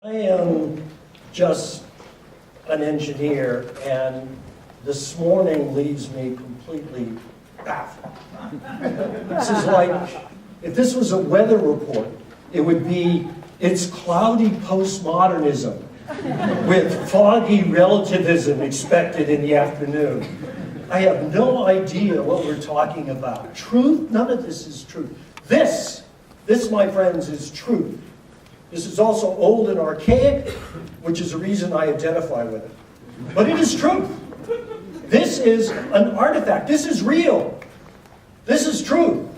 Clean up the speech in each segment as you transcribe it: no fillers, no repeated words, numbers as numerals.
I am just an engineer, and this morning leaves me completely baffled. This is like, if this was a weather report, it would be, it's cloudy postmodernism with foggy relativism expected in the afternoon. I have no idea what we're talking about. Truth? None of this is truth. This, my friends, is truth. This is also old and archaic, which is the reason I identify with it. But it is truth. This is an artifact. This is real. This is truth.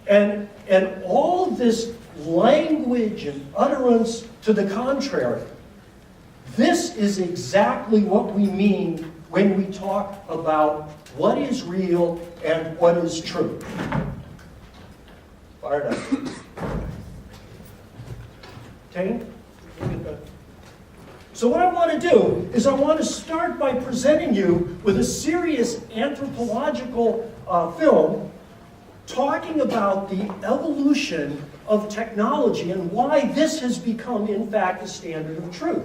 And all this language and utterance to the contrary, this is exactly what we mean when we talk about what is real and what is true. Fired up. So what I want to do is I want to start by presenting you with a serious anthropological film talking about the evolution of technology and why this has become, in fact, a standard of truth.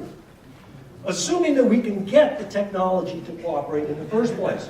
Assuming that we can get the technology to cooperate in the first place.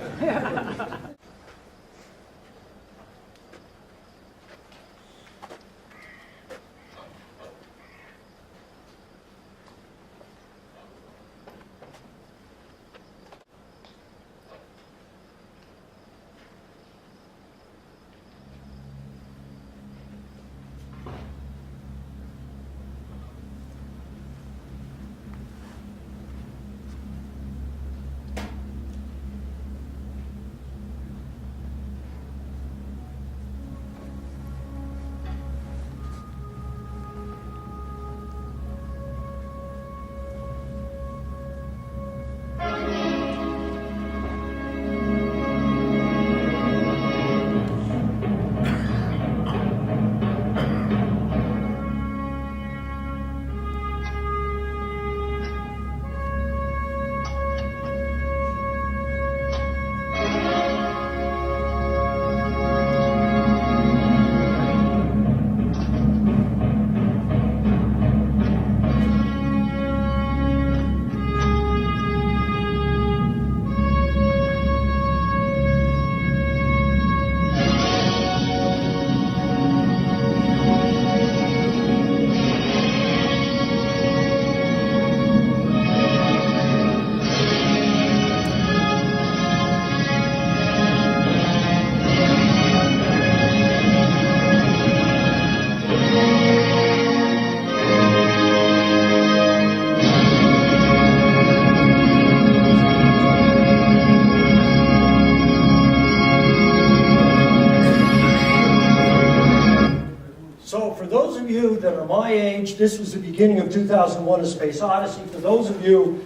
That are my age, this was the beginning of 2001: A Space Odyssey. For those of you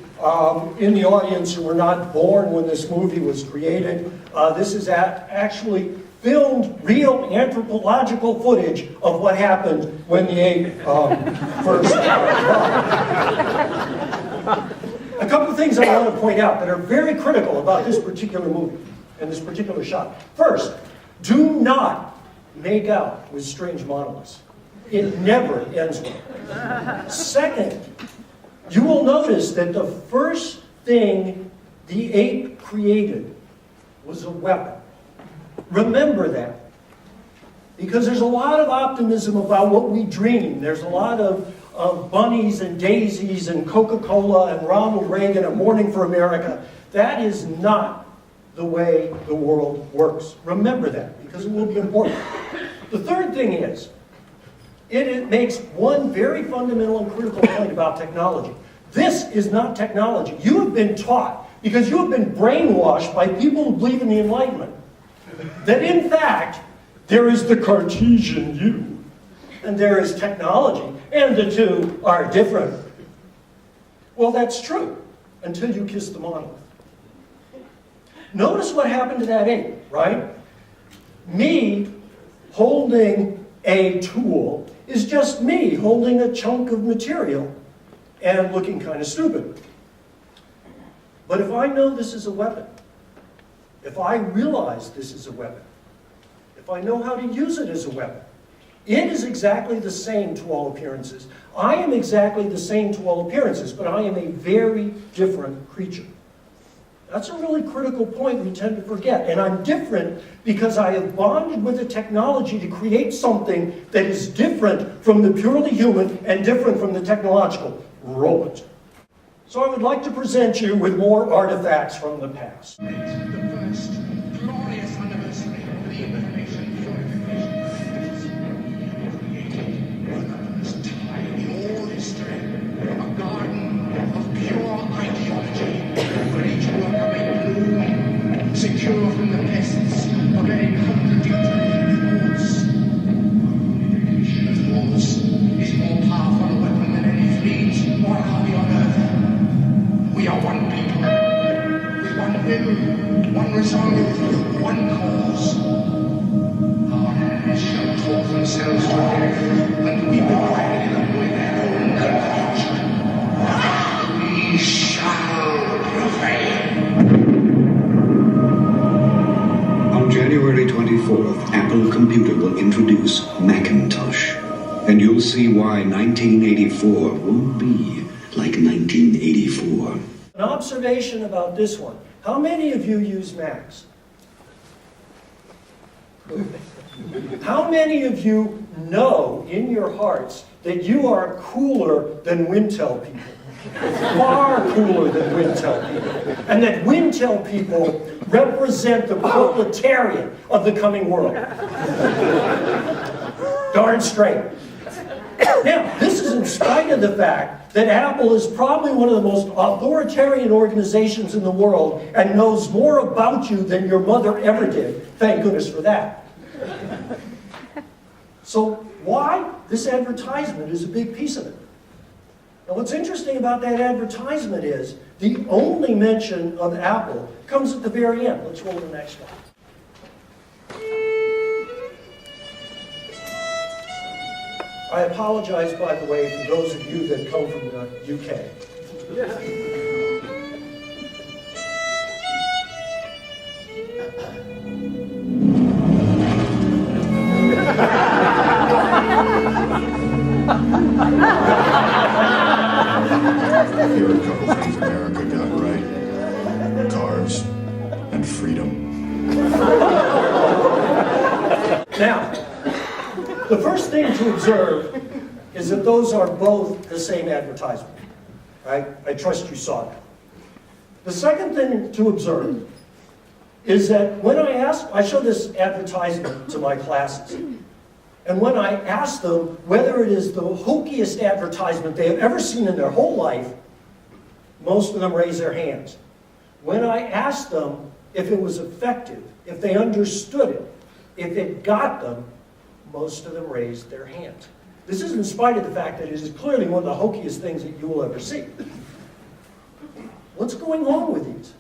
in the audience who were not born when this movie was created, this is actually filmed real anthropological footage of what happened when the ape first A couple of things I want to point out that are very critical about this particular movie and this particular shot. First, do not make out with strange monoliths. It never ends well. Second, you will notice that the first thing the ape created was a weapon. Remember that. Because there's a lot of optimism about what we dream. There's a lot of bunnies and daisies and Coca-Cola and Ronald Reagan and Morning for America. That is not the way the world works. Remember that, because it will be important. The third thing is, it makes one very fundamental and critical point about technology. This is not technology. You have been taught, because you have been brainwashed by people who believe in the Enlightenment, that in fact, there is the Cartesian you, and there is technology, and the two are different. Well, that's true, until you kiss the monolith. Notice what happened to that ape, right? Me holding a tool is just me holding a chunk of material and looking kind of stupid. But if I know this is a weapon, if I realize this is a weapon, if I know how to use it as a weapon, It is exactly the same to all appearances. I am exactly the same to all appearances, but I am a very different creature. That's a really critical point we tend to forget. And I'm different because I have bonded with the technology to create something that is different from the purely human and different from the technological robot. So I would like to present you with more artifacts from the past. The first glorious anniversary of the information purification. For the first time in all history, a garden of pure ideology, where each worker may bloom, secure from the pests of any contradictory reports. That force is more powerful a weapon than any fleet or army on earth. We are one people, with one will, one resolve, one cause. Our hands shall talk themselves to death, and we will credit them with their own confusion. We shall prevail. On January 24th, Apple Computer will introduce Macintosh. And you'll see why 1984 won't be like 1984. An observation about this one. How many of you use Macs? How many of you know in your hearts that you are cooler than Wintel people? Far cooler than Wintel people. And that Wintel people represent the proletariat of the coming world. Darn straight. Now, this is in spite of the fact that Apple is probably one of the most authoritarian organizations in the world and knows more about you than your mother ever did. Thank goodness for that. So why? This advertisement is a big piece of it. Now, what's interesting about that advertisement is the only mention of Apple comes at the very end. Let's roll the next one. I apologize, by the way, for those of you that come from the UK. Here are a couple things America got right. Cars and freedom. Now, the first thing to observe is that those are both the same advertisement. Right? I trust you saw that. The second thing to observe is that when I show this advertisement to my classes, and when I ask them whether it is the hokiest advertisement they have ever seen in their whole life, most of them raise their hands. When I ask them if it was effective, if they understood it, if it got them, most of them raised their hands. This is in spite of the fact that it is clearly one of the hokiest things that you will ever see. What's going on with these?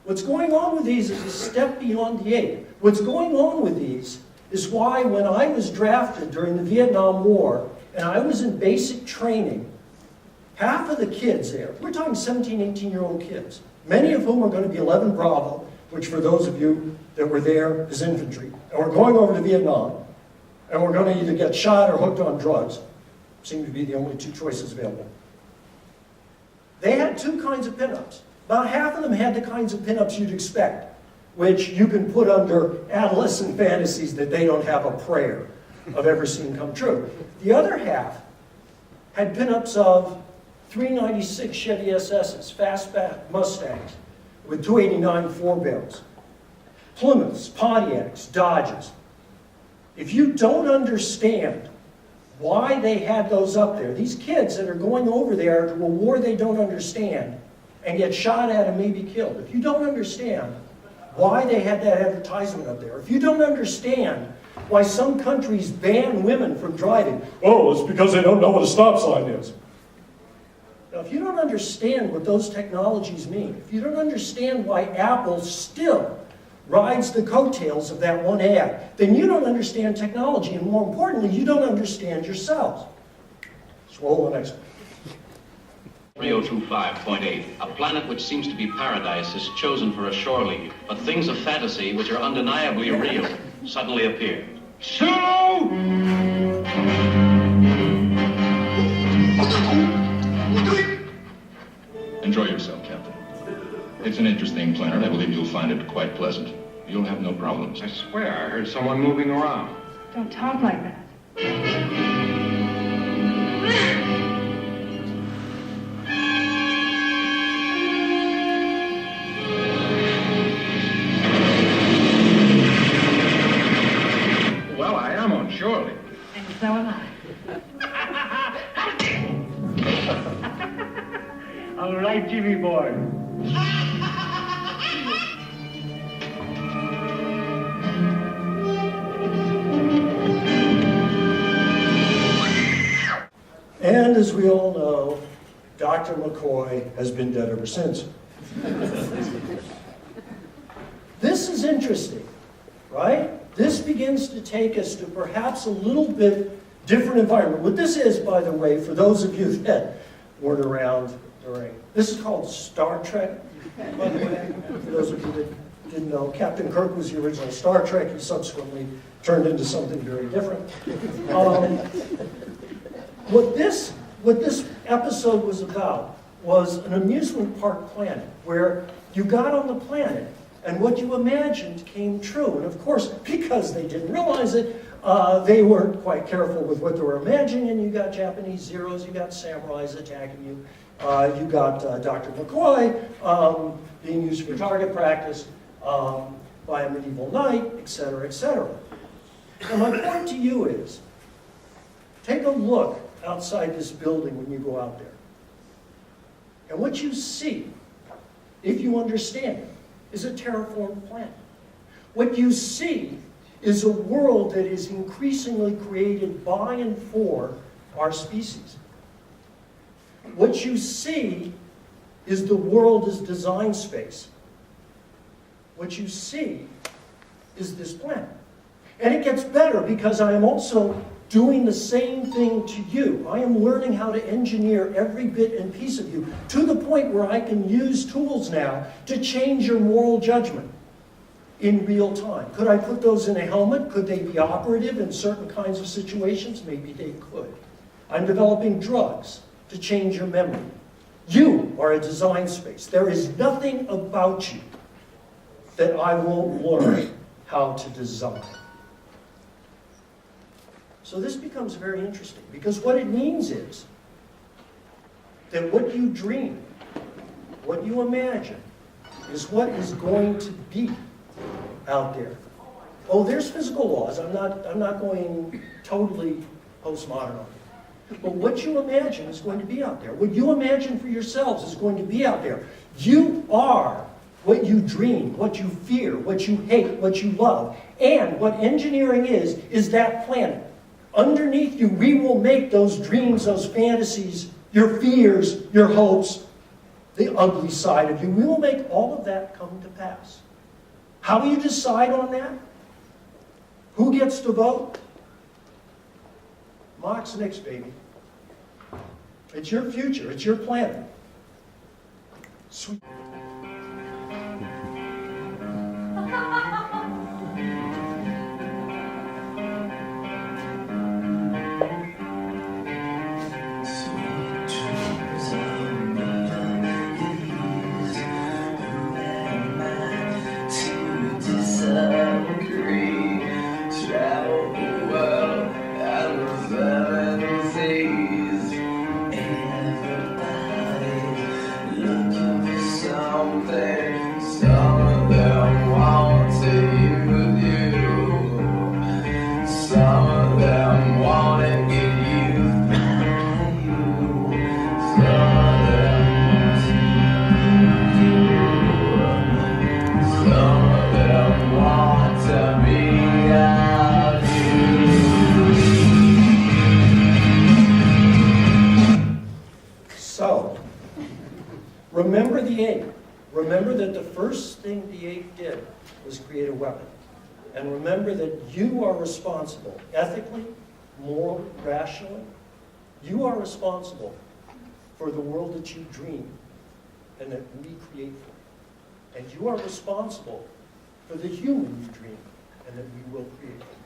What's going on with these is a step beyond the ape. What's going on with these is why when I was drafted during the Vietnam War and I was in basic training, half of the kids there, we're talking 17, 18-year-old kids, many of whom are going to be 11 Bravo, which for those of you that were there is infantry, and we're going over to Vietnam, and we're going to either get shot or hooked on drugs. Seem to be the only two choices available. They had two kinds of pinups. About half of them had the kinds of pinups you'd expect, which you can put under adolescent fantasies that they don't have a prayer of ever seeing come true. The other half had pinups of 396 Chevy SS's, fastback Mustangs with 289 four-barrels, Plymouths, Pontiacs, Dodges. If you don't understand why they had those up there, these kids that are going over there to a war they don't understand and get shot at and maybe killed, if you don't understand why they had that advertisement up there, if you don't understand why some countries ban women from driving, oh, it's because they don't know what a stop sign is. Now, if you don't understand what those technologies mean, if you don't understand why Apple still rides the coattails of that one ad, then you don't understand technology, and more importantly, you don't understand yourselves. Let's roll the next one. 3025.8. A planet which seems to be paradise is chosen for a shore leave, but things of fantasy which are undeniably real suddenly appear. So Enjoy yourself, Captain. It's an interesting planet. I believe you'll find it quite pleasant. You'll have no problems. I swear, I heard someone moving around. Don't talk like that. Well, I am on Shorely. And so am I. All right, Jimmy boy. And as we all know, Dr. McCoy has been dead ever since. This is interesting, right? This begins to take us to perhaps a little bit different environment. What this is, by the way, for those of you that weren't around during, this is called Star Trek, by the way, for those of you that didn't know. Captain Kirk was the original Star Trek. He subsequently turned into something very different. What this episode was about was an amusement park planet where you got on the planet and what you imagined came true. And of course, because they didn't realize it, they weren't quite careful with what they were imagining, and you got Japanese Zeros, you got samurais attacking you, you got Dr. McCoy being used for target practice by a medieval knight, etc., etc. And my point to you is, take a look outside this building when you go out there. And what you see, if you understand it, is a terraformed planet. What you see is a world that is increasingly created by and for our species. What you see is the world as design space. What you see is this planet. And it gets better because I am also doing the same thing to you. I am learning how to engineer every bit and piece of you to the point where I can use tools now to change your moral judgment in real time. Could I put those in a helmet? Could they be operative in certain kinds of situations? Maybe they could. I'm developing drugs to change your memory. You are a design space. There is nothing about you that I won't learn how to design. So this becomes very interesting, because what it means is that what you dream, what you imagine, is what is going to be out there. Oh, there's physical laws. I'm not going totally postmodern on it. But what you imagine is going to be out there. What you imagine for yourselves is going to be out there. You are what you dream, what you fear, what you hate, what you love. And what engineering is that planet. Underneath you, we will make those dreams, those fantasies, your fears, your hopes, the ugly side of you. We will make all of that come to pass. How do you decide on that? Who gets to vote? Mox Nix, baby. It's your future. It's your planet. Sweet. So, remember the ape. Remember that the first thing the ape did was create a weapon. And remember that you are responsible, ethically, morally, rationally. You are responsible for the world that you dream and that we create for you. And you are responsible for the human you dream and that we will create for you.